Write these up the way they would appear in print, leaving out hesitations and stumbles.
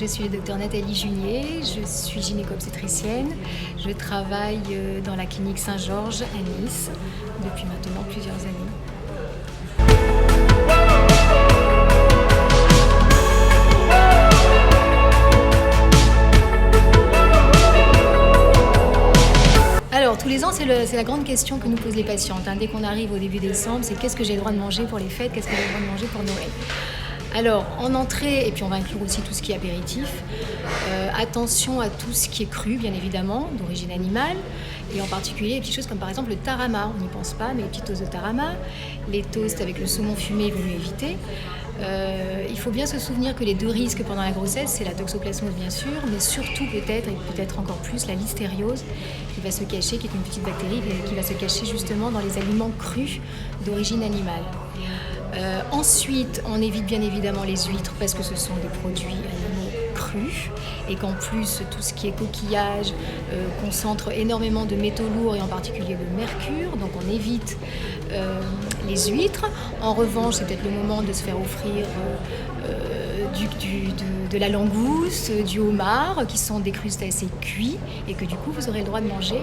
Je suis le docteur Nathalie Junier, je suis gynéco-obstétricienne. Je travaille dans la clinique Saint-Georges à Nice depuis maintenant plusieurs années. Alors, tous les ans, c'est la grande question que nous posent les patientes. Dès qu'on arrive au début décembre, c'est qu'est-ce que j'ai le droit de manger pour les fêtes, qu'est-ce que j'ai le droit de manger pour Noël. Alors, en entrée, et puis on va inclure aussi tout ce qui est apéritif, attention à tout ce qui est cru, bien évidemment, d'origine animale, et en particulier les petites choses comme par exemple le tarama, on n'y pense pas, mais les petites toasts de tarama, les toasts avec le saumon fumé, il vaut mieux éviter. Il faut bien se souvenir que les deux risques pendant la grossesse, c'est la toxoplasmose bien sûr, mais surtout peut-être, et peut-être encore plus, la listériose qui va se cacher, qui est une petite bactérie qui va se cacher justement dans les aliments crus d'origine animale. Ensuite, on évite bien évidemment les huîtres parce que ce sont des produits animaux crus et qu'en plus tout ce qui est coquillage concentre énormément de métaux lourds et en particulier le mercure, donc on évite les huîtres. En revanche, c'est peut-être le moment de se faire offrir de la langouste, du homard, qui sont des crustacés cuits et que du coup vous aurez le droit de manger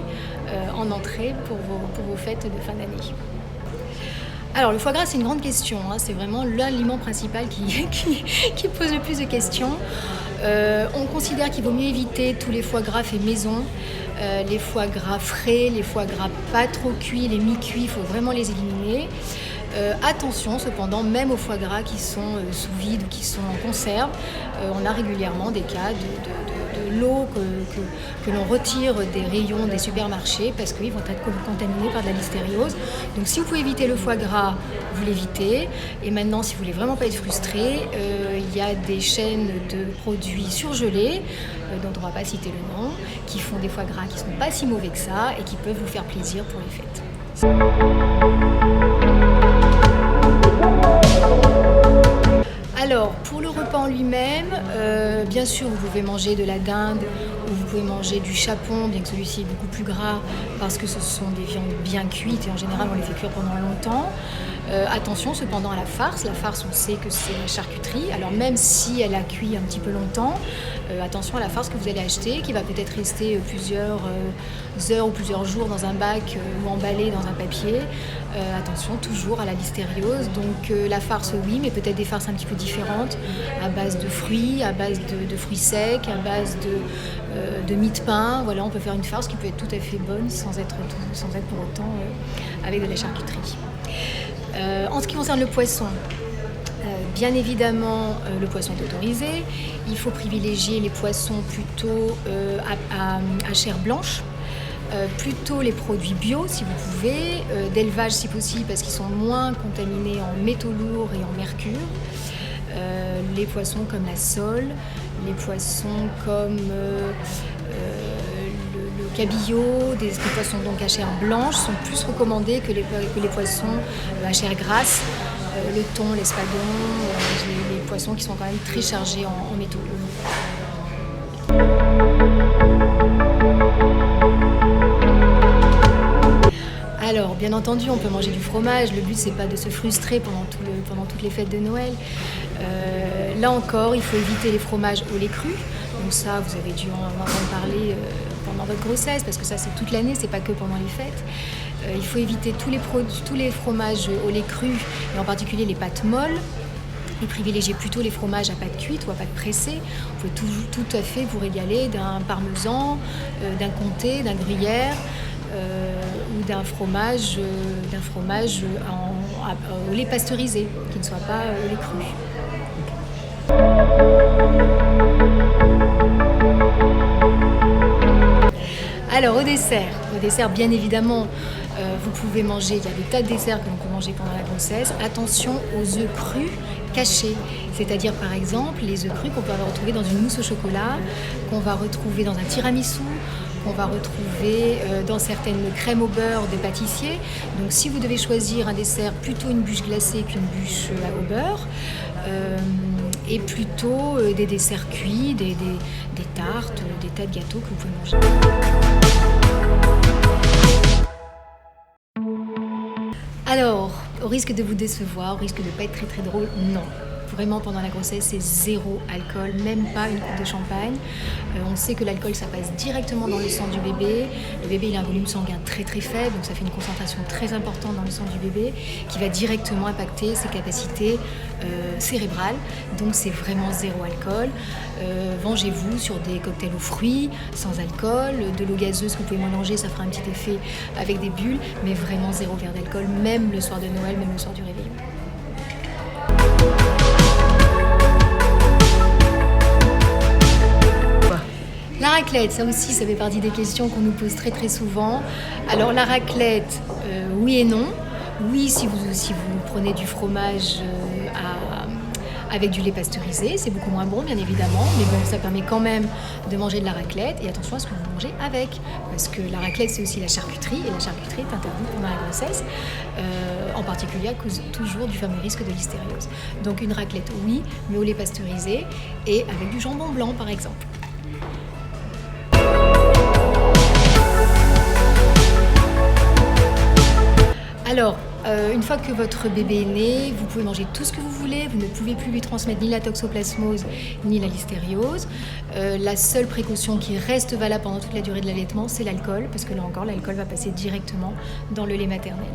en entrée pour vos fêtes de fin d'année. Alors le foie gras, c'est une grande question, c'est vraiment l'aliment principal qui pose le plus de questions. On considère qu'il vaut mieux éviter tous les foie gras faits maison, les foie gras frais, les foie gras pas trop cuits, les mi-cuits, il faut vraiment les éliminer. Attention cependant, même aux foie gras qui sont sous vide ou qui sont en conserve, on a régulièrement des cas de l'eau que l'on retire des rayons des supermarchés parce qu'ils vont être contaminés par de la listériose. Donc si vous pouvez éviter le foie gras, vous l'évitez. Et maintenant, si vous voulez vraiment pas être frustré, il y a des chaînes de produits surgelés, dont on ne va pas citer le nom, qui font des foie gras qui ne sont pas si mauvais que ça et qui peuvent vous faire plaisir pour les fêtes. Alors, pour le repas en lui-même, bien sûr, vous pouvez manger de la dinde ou vous pouvez manger du chapon, bien que celui-ci est beaucoup plus gras parce que ce sont des viandes bien cuites et en général, on les fait cuire pendant longtemps. Attention cependant à la farce. La farce, on sait que c'est la charcuterie. Alors même si elle a cuit un petit peu longtemps, attention à la farce que vous allez acheter, qui va peut-être rester plusieurs heures ou plusieurs jours dans un bac ou emballée dans un papier. Attention toujours à la listériose. Donc la farce, oui, mais peut-être des farces un petit peu différentes, à base de fruits, à base de fruits secs, à base de mie de pain. Voilà, on peut faire une farce qui peut être tout à fait bonne sans être pour autant avec de la charcuterie. En ce qui concerne le poisson, bien évidemment, le poisson est autorisé. Il faut privilégier les poissons plutôt à chair blanche, plutôt les produits bio si vous pouvez, d'élevage si possible parce qu'ils sont moins contaminés en métaux lourds et en mercure. Les poissons comme la sole, les poissons comme le cabillaud, des poissons donc à chair blanche sont plus recommandés que les poissons à chair grasse, le thon, l'espadon, les poissons qui sont quand même très chargés en métaux lourds. Alors, bien entendu, on peut manger du fromage. Le but, c'est pas de se frustrer pendant toutes les fêtes de Noël. Là encore, il faut éviter les fromages au lait cru. Donc ça, vous avez dû en entendre parler pendant votre grossesse, parce que ça, c'est toute l'année, c'est pas que pendant les fêtes. Il faut éviter tous les fromages au lait cru, et en particulier les pâtes molles. Et privilégier plutôt les fromages à pâte cuite ou à pâte pressée. Vous pouvez tout à fait vous régaler d'un parmesan, d'un comté, d'un gruyère. Ou d'un fromage au lait pasteurisé, qui ne soit pas au lait cru. Alors au dessert bien évidemment, vous pouvez manger, il y a des tas de desserts que l'on peut manger pendant la grossesse. Attention aux œufs crus cachés, c'est-à-dire par exemple les œufs crus qu'on peut retrouver dans une mousse au chocolat, qu'on va retrouver dans un tiramisu, qu'on va retrouver dans certaines crèmes au beurre des pâtissiers. Donc si vous devez choisir un dessert, plutôt une bûche glacée qu'une bûche au beurre, et plutôt des desserts cuits, des tartes, des tas de gâteaux que vous pouvez manger. Alors, au risque de vous décevoir, au risque de ne pas être très très drôle, non. vraiment pendant la grossesse, c'est zéro alcool, même pas une coupe de champagne. On sait que l'alcool, ça passe directement dans le sang du bébé. Le bébé, il a un volume sanguin très très faible, donc ça fait une concentration très importante dans le sang du bébé qui va directement impacter ses capacités cérébrales. Donc c'est vraiment zéro alcool. Vengez-vous sur des cocktails aux fruits, sans alcool, de l'eau gazeuse que vous pouvez mélanger, ça fera un petit effet avec des bulles, mais vraiment zéro verre d'alcool, même le soir de Noël, même le soir du réveillon. La raclette, ça aussi, ça fait partie des questions qu'on nous pose très très souvent. Alors la raclette, oui et non. Oui, si vous prenez du fromage avec du lait pasteurisé, c'est beaucoup moins bon bien évidemment, mais bon, ça permet quand même de manger de la raclette et attention à ce que vous mangez avec, parce que la raclette c'est aussi la charcuterie et la charcuterie est interdite pendant la grossesse, en particulier à cause toujours du fameux risque de l'hystériose. Donc une raclette oui, mais au lait pasteurisé et avec du jambon blanc par exemple. Alors, une fois que votre bébé est né, vous pouvez manger tout ce que vous voulez, vous ne pouvez plus lui transmettre ni la toxoplasmose ni la listériose. La seule précaution qui reste valable pendant toute la durée de l'allaitement, c'est l'alcool, parce que là encore, l'alcool va passer directement dans le lait maternel.